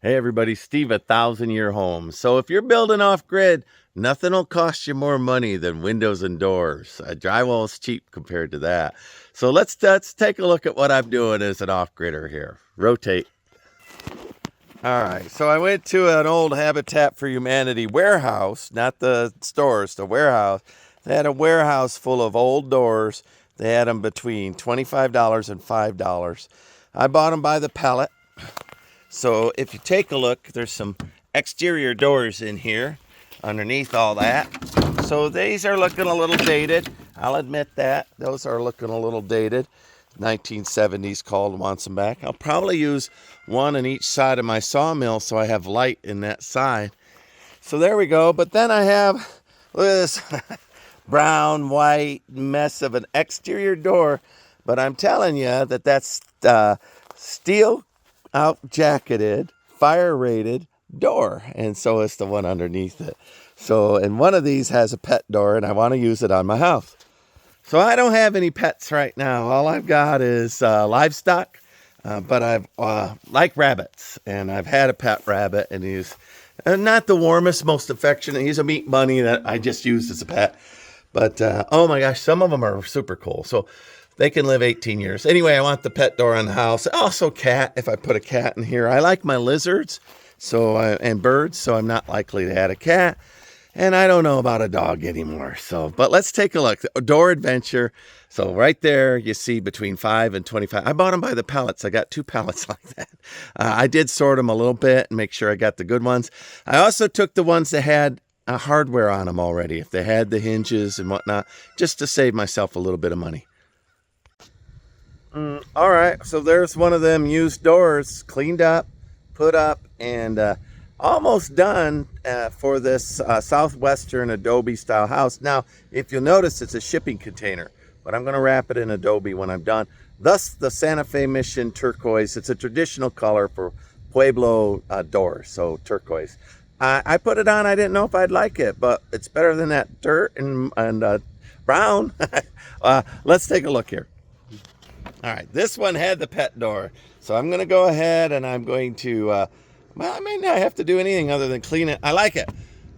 Hey everybody, Steve, 1,000 Year Home. So if you're building off grid, nothing will cost you more money than windows and doors. Drywall is cheap compared to that. So let's take a look at what I'm doing as an off-gridder here. Rotate. All right, so I went to an old Habitat for Humanity warehouse, not the stores, the warehouse. They had a warehouse full of old doors. They had them between $25 and $5. I bought them by the pallet. So if you take a look, there's some exterior doors in here underneath all that. So these are looking a little dated. I'll admit that. Those are looking a little dated. 1970s called, wants them back. I'll probably use one on each side of my sawmill so I have light in that side. So there we go. But then I have, look at this brown, white mess of an exterior door. But I'm telling you that that's steel out jacketed, fire rated door, and so is the one underneath it. So, and one of these has a pet door, and I want to use it on my house. So I don't have any pets right now. All I've got is livestock, but I've like rabbits, and I've had a pet rabbit, and he's not the warmest, most affectionate. He's a meat bunny that I just used as a pet. But oh my gosh, some of them are super cool. So they can live 18 years. Anyway, I want the pet door on the house. Also cat, if I put a cat in here. I like my lizards and birds, so I'm not likely to add a cat. And I don't know about a dog anymore. So, but let's take a look. Door adventure. So right there, you see between 5 and 25. I bought them by the pallets. I got 2 pallets like that. I did sort them a little bit and make sure I got the good ones. I also took the ones that had hardware on them already, if they had the hinges and whatnot, just to save myself a little bit of money. All right, so there's one of them used doors, cleaned up, put up, and almost done for this southwestern adobe style house. Now, if you'll notice, it's a shipping container, but I'm going to wrap it in adobe when I'm done. Thus, the Santa Fe Mission turquoise. It's a traditional color for Pueblo doors, so turquoise. I put it on. I didn't know if I'd like it, but it's better than that dirt and brown. Let's take a look here. All right, this one had the pet door. So I'm going to go ahead and I'm going to, well, I may not have to do anything other than clean it. I like it.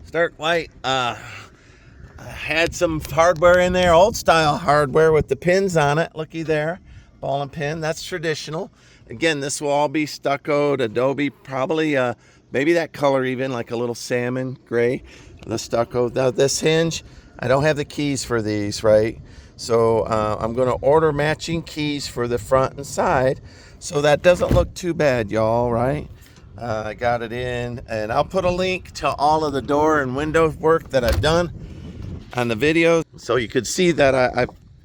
Stark white. I had some hardware in there, old style hardware with the pins on it. Looky there, ball and pin. That's traditional. Again, this will all be stuccoed, adobe, probably maybe that color even, like a little salmon gray, the stucco. Now this hinge, I don't have the keys for these, right? So I'm going to order matching keys for the front and side. So that doesn't look too bad, y'all, right? I got it in, and I'll put a link to all of the door and window work that I've done on the video. So you could see that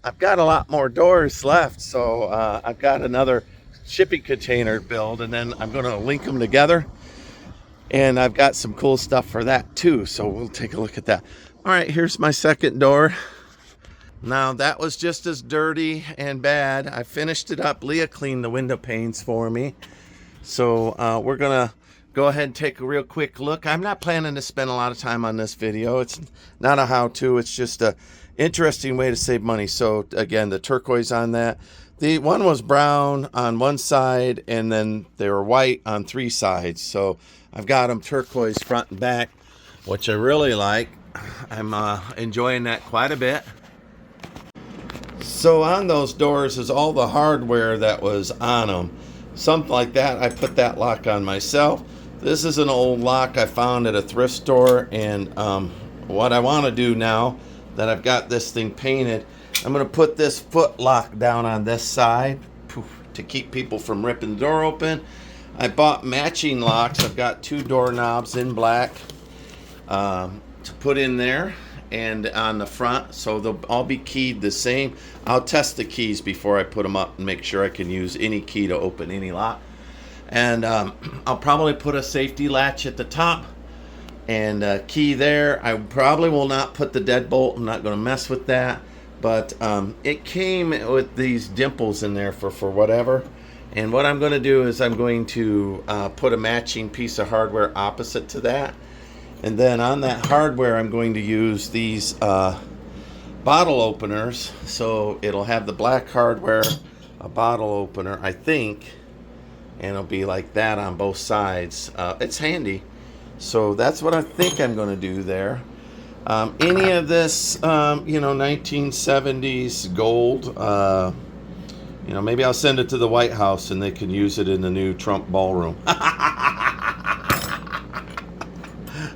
I've got a lot more doors left. So I've got another shipping container build, and then I'm going to link them together. And I've got some cool stuff for that too. So we'll take a look at that. All right, here's my second door. Now that was just as dirty and bad. I finished it up. Leah cleaned the window panes for me. So we're gonna go ahead and take a real quick look. I'm not planning to spend a lot of time on this video. It's not a how-to. It's just a interesting way to save money. So again, the turquoise on that. The one was brown on one side, and then they were white on 3 sides. So I've got them turquoise front and back, which I really like. I'm enjoying that quite a bit. So on those doors is all the hardware that was on them. Something like that, I put that lock on myself. This is an old lock I found at a thrift store, and what I want to do now that I've got this thing painted, I'm going to put this foot lock down on this side to keep people from ripping the door open. I bought matching locks. I've got 2 doorknobs in black to put in there and on the front, so they'll all be keyed the same. I'll test the keys before I put them up and make sure I can use any key to open any lock. And I'll probably put a safety latch at the top and a key there. I probably will not put the deadbolt. I'm not going to mess with that. But it came with these dimples in there for whatever. And what I'm going to do is I'm going to put a matching piece of hardware opposite to that. And then on that hardware, I'm going to use these bottle openers. So it'll have the black hardware, a bottle opener, I think. and it'll be like that on both sides. It's handy. So that's what I think I'm going to do there. Any of this, 1970s gold, maybe I'll send it to the White House and they can use it in the new Trump ballroom.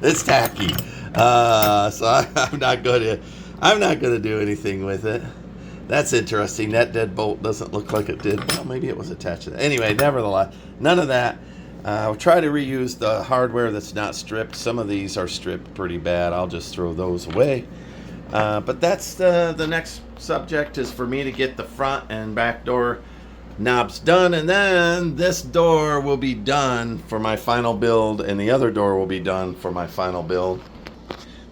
It's tacky. So I'm not gonna do anything with it. That's interesting. That deadbolt doesn't look like it did. Well, maybe it was attached to that. Anyway, nevertheless, none of that. I'll try to reuse the hardware that's not stripped. Some of these are stripped pretty bad. I'll just throw those away. But that's the next subject, is for me to get the front and back door knobs done, and then this door will be done for my final build, and the other door will be done for my final build.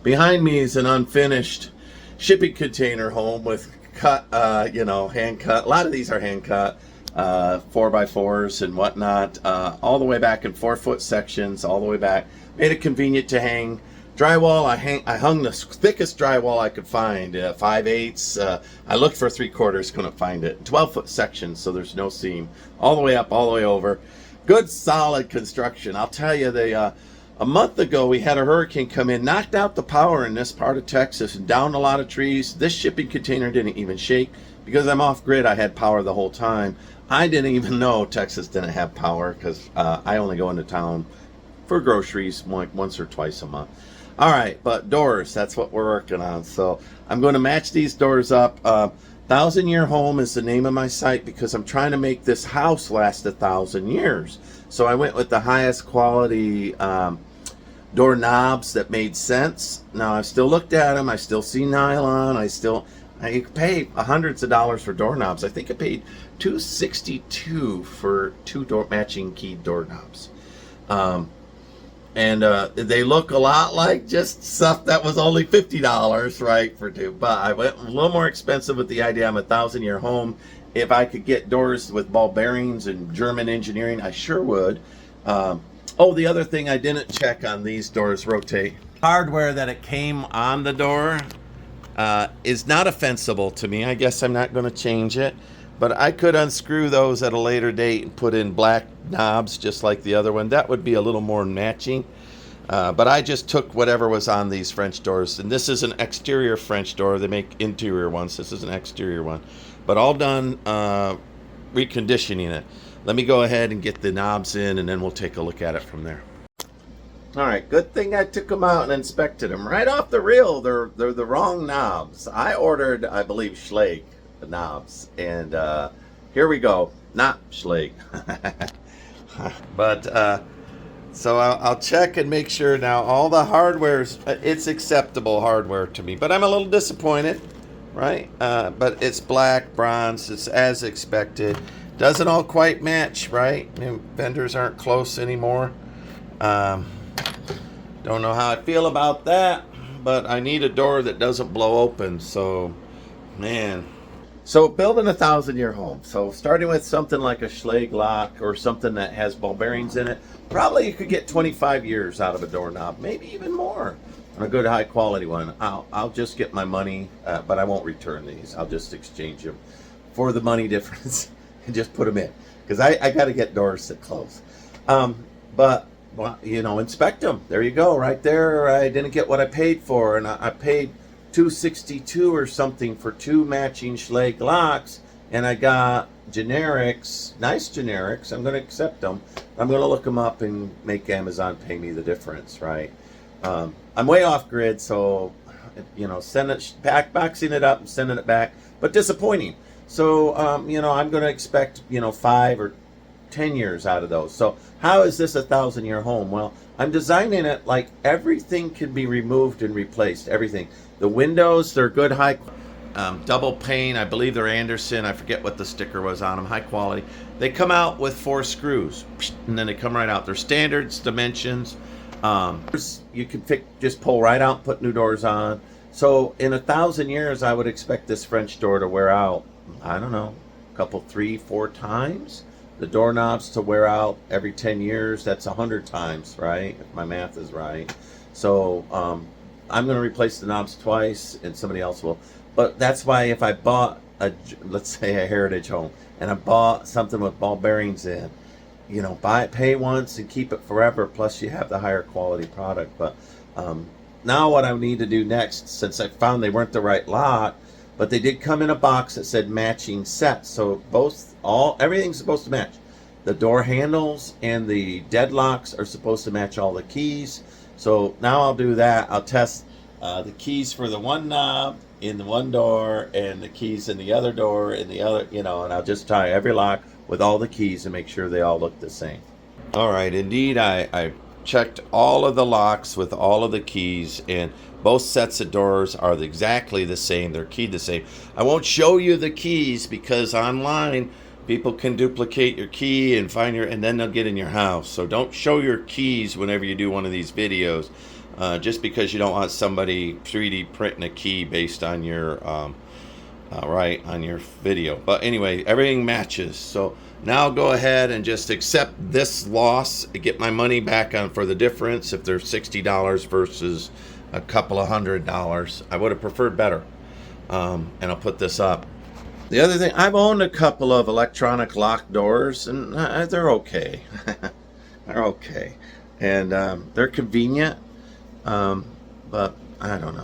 Behind me is an unfinished shipping container home with cut, hand cut. A lot of these are hand cut, 4x4s and whatnot, all the way back in 4-foot sections, all the way back. Made it convenient to hang drywall. I hung the thickest drywall I could find, 5/8. I looked for 3/4, couldn't find it. 12-foot sections, so there's no seam. All the way up, all the way over. Good, solid construction. I'll tell you, a month ago we had a hurricane come in, knocked out the power in this part of Texas and downed a lot of trees. This shipping container didn't even shake. Because I'm off grid, I had power the whole time. I didn't even know Texas didn't have power, because I only go into town for groceries once or twice a month. All right, but doors, that's what we're working on. So I'm going to match these doors up. 1,000-Year Home is the name of my site, because I'm trying to make this house last 1,000 years. So I went with the highest quality door knobs that made sense. Now, I've still looked at them. I still see nylon. I pay hundreds of dollars for doorknobs. I think I paid $262 for two matching keyed doorknobs. And they look a lot like just stuff that was only $50, right, for two. But I went a little more expensive with the idea I'm a 1,000-Year Home. If I could get doors with ball bearings and German engineering, I sure would. The other thing I didn't check on these doors rotate. Hardware that it came on the door is not offensible to me. I guess I'm not going to change it. But I could unscrew those at a later date and put in black knobs just like the other one. That would be a little more matching. But I just took whatever was on these French doors. And this is an exterior French door. They make interior ones. This is an exterior one. But all done reconditioning it. Let me go ahead and get the knobs in, and then we'll take a look at it from there. All right, good thing I took them out and inspected them. Right off the reel, they're the wrong knobs. I ordered, I believe, Schlage knobs, and here we go. Not Schlage. But so I'll check and make sure now all the hardware's, it's acceptable hardware to me. But I'm a little disappointed, right? But it's black, bronze, it's as expected. Doesn't all quite match, right? Vendors aren't close anymore. Don't know how I feel about that, but I need a door that doesn't blow open. So, man. So building a 1,000-Year Home. So starting with something like a Schlage lock or something that has ball bearings in it, probably you could get 25 years out of a doorknob, maybe even more. On a good high quality one. I'll just get my money, but I won't return these. I'll just exchange them for the money difference. And just put them in, because I got to get doors that close. But well, inspect them. There you go, right there. I didn't get what I paid for, and I paid $262 or something for two matching Schlage locks, and I got generics, nice generics. I'm going to accept them. I'm going to look them up and make Amazon pay me the difference, right? I'm way off grid, so send it back, boxing it up and sending it back, but disappointing. So, I'm going to expect, 5 or 10 years out of those. So how is this a 1,000-Year Home? Well, I'm designing it like everything can be removed and replaced. Everything. The windows, they're good, high, double pane. I believe they're Anderson. I forget what the sticker was on them. High quality. They come out with 4 screws, and then they come right out. They're standards, dimensions. You can just pull right out and put new doors on. So in 1,000 years, I would expect this French door to wear out, I don't know, a couple, 3, 4 times. The doorknobs to wear out every 10 years, that's 100 times, right? If my math is right. So I'm going to replace the knobs twice, and somebody else will. But that's why if I bought, let's say a Heritage Home, and I bought something with ball bearings in, you know, pay once and keep it forever, plus you have the higher quality product. But now what I need to do next, since I found they weren't the right lot, but they did come in a box that said matching sets, so everything's supposed to match. The door handles and the deadlocks are supposed to match all the keys. So now I'll do that. I'll test the keys for the one knob in the one door and the keys in the other door in the other, you know, and I'll just tie every lock with all the keys and make sure they all look the same. All right, indeed, I checked all of the locks with all of the keys, and both sets of doors are exactly the same. They're keyed the same. I won't show you the keys because online people can duplicate your key and and then they'll get in your house. So don't show your keys whenever you do one of these videos, just because you don't want somebody 3D printing a key based on your on your video. But anyway, everything matches. So now I'll go ahead and just accept this loss, get my money back on for the difference. If they're $60 versus a couple of $100, I would have preferred better. And I'll put this up. The other thing, I've owned a couple of electronic lock doors, and they're okay. They're okay. And they're convenient, but I don't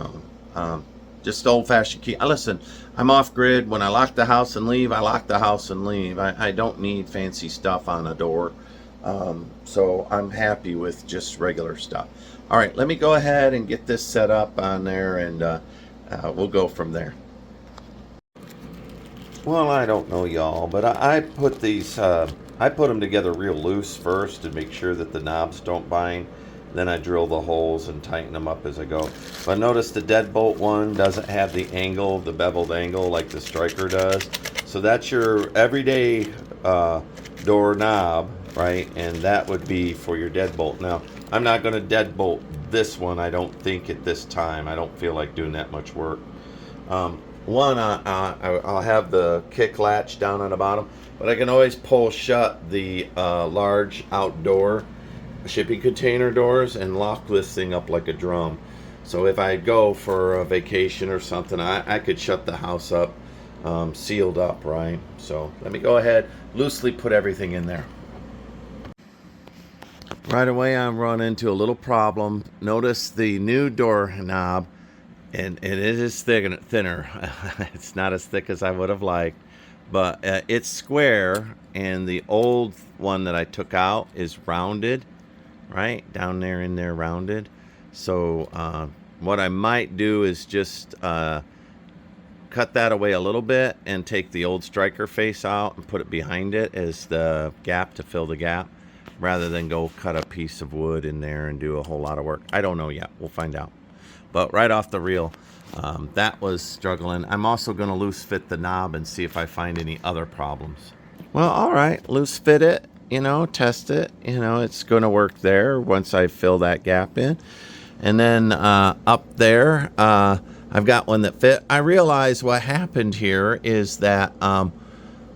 know. Just old-fashioned key. Listen, I'm off-grid. When I lock the house and leave, I lock the house and leave. I don't need fancy stuff on a door. So I'm happy with just regular stuff. All right, let me go ahead and get this set up on there, and we'll go from there. Well, I don't know, y'all, but I put these, I put them together real loose first to make sure that the knobs don't bind. Then I drill the holes and tighten them up as I go. But notice the deadbolt one doesn't have the angle, the beveled angle like the striker does. So that's your everyday door knob, right? And that would be for your deadbolt. Now, I'm not going to deadbolt this one, I don't think, at this time. I don't feel like doing that much work. I'll have the kick latch down on the bottom, but I can always pull shut the large outdoor shipping container doors and lock this thing up like a drum. So if I go for a vacation or something, I could shut the house up, sealed up, right? So let me go ahead, loosely put everything in there. Right away, I run into a little problem. Notice the new door knob, and it is thinner. It's not as thick as I would have liked, but it's square, and the old one that I took out is rounded, right down there in there, rounded. So what I might do is just cut that away a little bit and take the old striker face out and put it behind it as the gap to fill the gap, rather than go cut a piece of wood in there and do a whole lot of work. I don't know yet. We'll find out. But right off the reel, that was struggling. I'm also going to loose fit the knob and see if I find any other problems. Well, all right, loose fit it, you know, test it. You know, it's going to work there once I fill that gap in. And then up there, I've got one that fit. I realize what happened here is that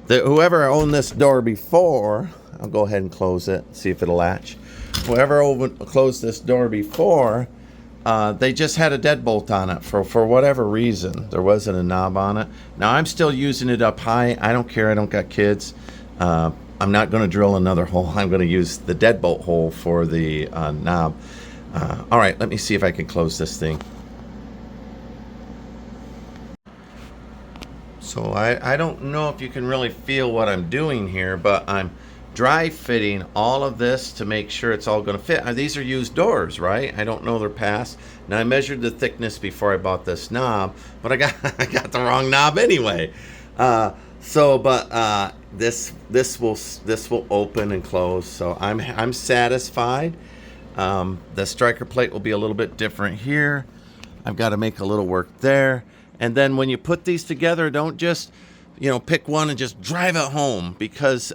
whoever owned this door before, I'll go ahead and close it, see if it'll latch. Whoever closed this door before, they just had a deadbolt on it for whatever reason. There wasn't a knob on it. Now I'm still using it up high. I don't care. I don't got kids. I'm not going to drill another hole. I'm going to use the deadbolt hole for the knob. All right, let me see if I can close this thing. So I don't know if you can really feel what I'm doing here, but I'm dry fitting all of this to make sure it's all going to fit. These are used doors, right? I don't know their past. Now I measured the thickness before I bought this knob, but I got the wrong knob anyway. This will open and close. So I'm satisfied. The striker plate will be a little bit different here. I've got to make a little work there. And then when you put these together, don't just, pick one and just drive it home, because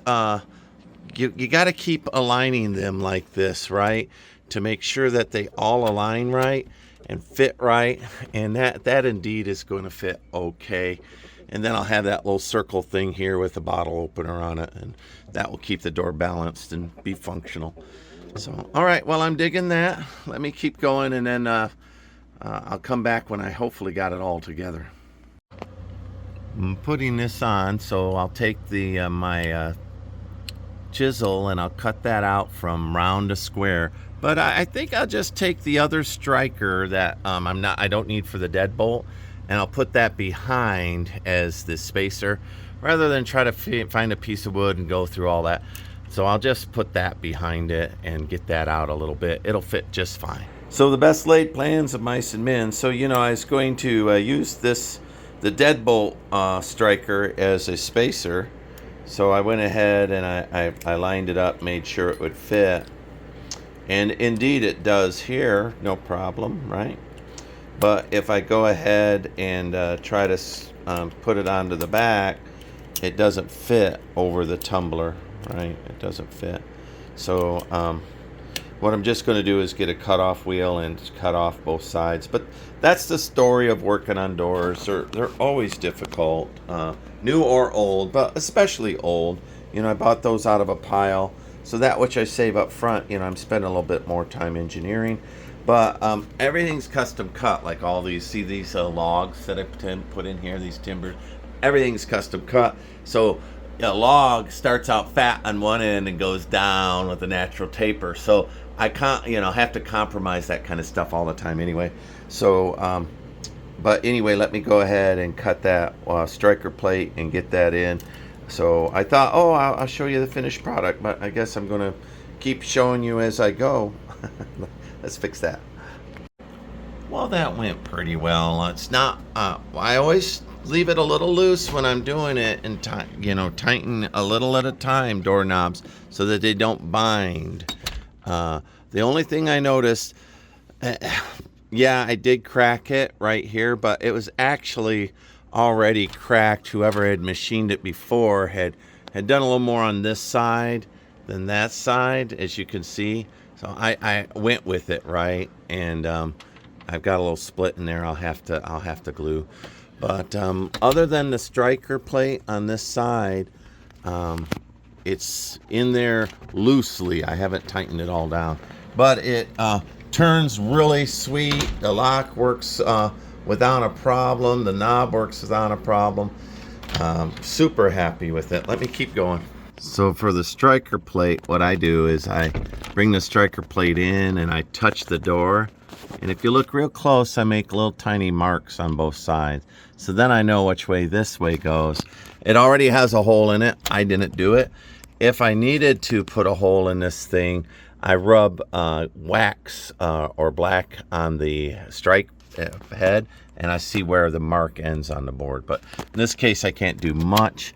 you got to keep aligning them like this, right? To make sure that they all align right and fit right. And that indeed is going to fit okay. And then I'll have that little circle thing here with a bottle opener on it, and that will keep the door balanced and be functional. So, all right, well, I'm digging that. Let me keep going, and then I'll come back when I hopefully got it all together. I'm putting this on, so I'll take the my chisel and I'll cut that out from round to square. But I think I'll just take the other striker that I don't need for the deadbolt, and I'll put that behind as the spacer rather than try to find a piece of wood and go through all that. So I'll just put that behind it and get that out a little bit. It'll fit just fine. So the best laid plans of mice and men. So, you know, I was going to use the deadbolt striker as a spacer. So I went ahead and I lined it up, made sure it would fit. And indeed it does here, no problem, right? But if I go ahead and try to put it onto the back, it doesn't fit over the tumbler, right? It doesn't fit. So what I'm just going to do is get a cutoff wheel and cut off both sides. But that's the story of working on doors. They're always difficult, new or old, but especially old. You know, I bought those out of a pile. So that which I save up front, you know, I'm spending a little bit more time engineering. But everything's custom cut, like all these, see these logs that I put in here, these timbers, everything's custom cut. So a log starts out fat on one end and goes down with a natural taper. So I can't, you know, have to compromise that kind of stuff all the time anyway. So, but anyway, let me go ahead and cut that striker plate and get that in. So I thought, oh, I'll show you the finished product, but I guess I'm going to keep showing you as I go. Let's fix that. Well, that went pretty well. It's not, I always leave it a little loose when I'm doing it and, you know, tighten a little at a time doorknobs so that they don't bind. The only thing I noticed, yeah, I did crack it right here, but it was actually already cracked. Whoever had machined it before had done a little more on this side than that side, as you can see. So I went with it, right? And I've got a little split in there. I'll have to glue. But other than the striker plate on this side, it's in there loosely. I haven't tightened it all down, but it turns really sweet. The lock works without a problem. The knob works without a problem. Super happy with it. Let me keep going. So for the striker plate, what I do is I bring the striker plate in and I touch the door. And if you look real close, I make little tiny marks on both sides. So then I know which way this way goes. It already has a hole in it. I didn't do it. If I needed to put a hole in this thing, I rub wax or black on the strike head, and I see where the mark ends on the board. But in this case, I can't do much.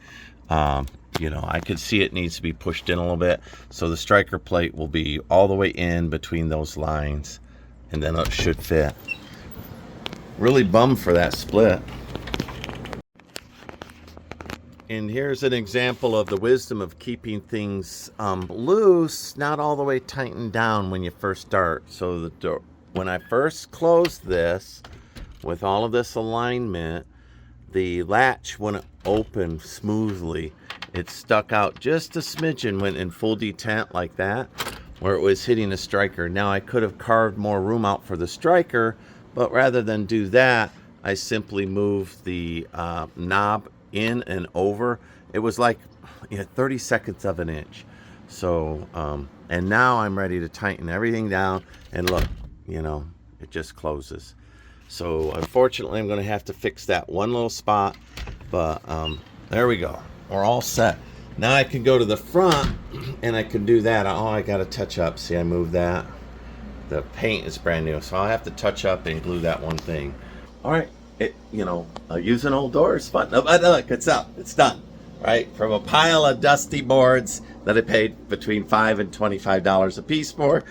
You know, I could see it needs to be pushed in a little bit. So the striker plate will be all the way in between those lines, and then it should fit. Really bummed for that split. And here's an example of the wisdom of keeping things loose, not all the way tightened down when you first start. So the door, when I first closed this, with all of this alignment, the latch wouldn't open smoothly. It stuck out just a smidgen, went in full detent like that, where it was hitting the striker. Now I could have carved more room out for the striker, but rather than do that, I simply moved the knob in and over. It was like 30 seconds of an inch. So, and now I'm ready to tighten everything down, and look, you know, it just closes. So unfortunately, I'm going to have to fix that one little spot, but there we go. We're all set. Now I can go to the front and I can do that. Oh, I got to touch up. See, I moved that. The paint is brand new, so I'll have to touch up and glue that one thing. All right, using old doors is fun. Look, it's up. It's done. Right, from a pile of dusty boards that I paid between $5 and $25 a piece for.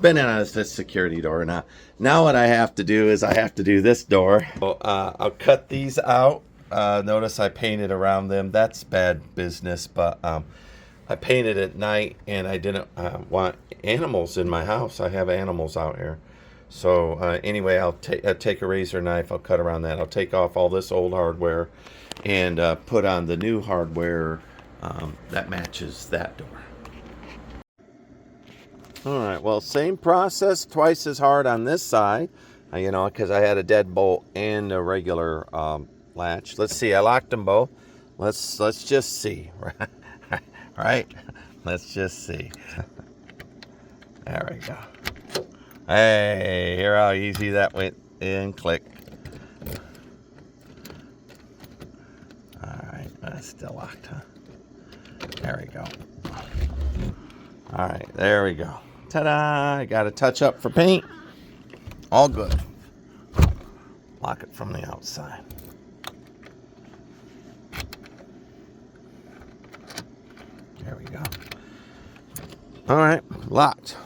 Been in a security door now. Now what I have to do is I have to do this door. So, I'll cut these out. Notice I painted around them. That's bad business, but I painted at night, and I didn't want animals in my house. I have animals out here. So anyway, I'll take a razor knife. I'll cut around that. I'll take off all this old hardware and put on the new hardware that matches that door. All right, well, same process, twice as hard on this side, because I had a deadbolt and a regular latch. Let's see, I locked them both. Let's just see, right? Let's just see. There we go. Hey, hear how easy that went in. Click. All right, that's still locked, huh? There we go. All right, there we go. Ta-da! I got a touch up for paint. All good. Lock it from the outside. There we go. All right, locked.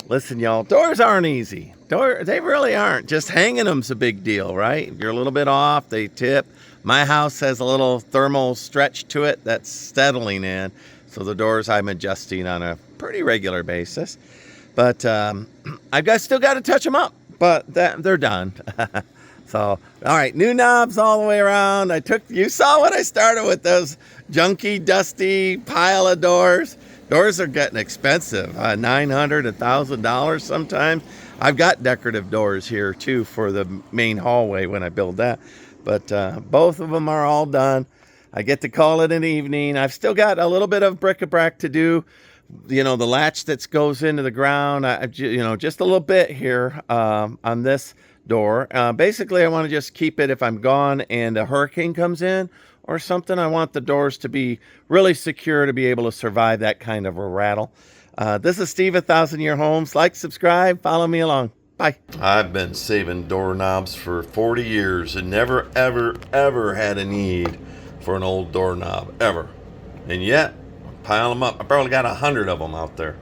Listen, y'all, doors aren't easy. They really aren't. Just hanging them's a big deal, right? If you're a little bit off, they tip. My house has a little thermal stretch to it that's settling in. So the doors I'm adjusting on a pretty regular basis. But still got to touch them up. But they're done. So, all right, new knobs all the way around. You saw when I started with those junky, dusty pile of doors. Doors are getting expensive, $900, $1,000 sometimes. I've got decorative doors here too for the main hallway when I build that. But both of them are all done. I get to call it an evening. I've still got a little bit of bric-a-brac to do. You know, the latch that goes into the ground, just a little bit here on this door. Basically, I want to just keep it if I'm gone and a hurricane comes in or something. I want the doors to be really secure to be able to survive that kind of a rattle. This is Steve at 1,000 Year Homes. Like, subscribe, follow me along. Bye. I've been saving doorknobs for 40 years and never, ever, ever had a need for an old doorknob, ever. And yet, pile them up. I probably got 100 of them out there.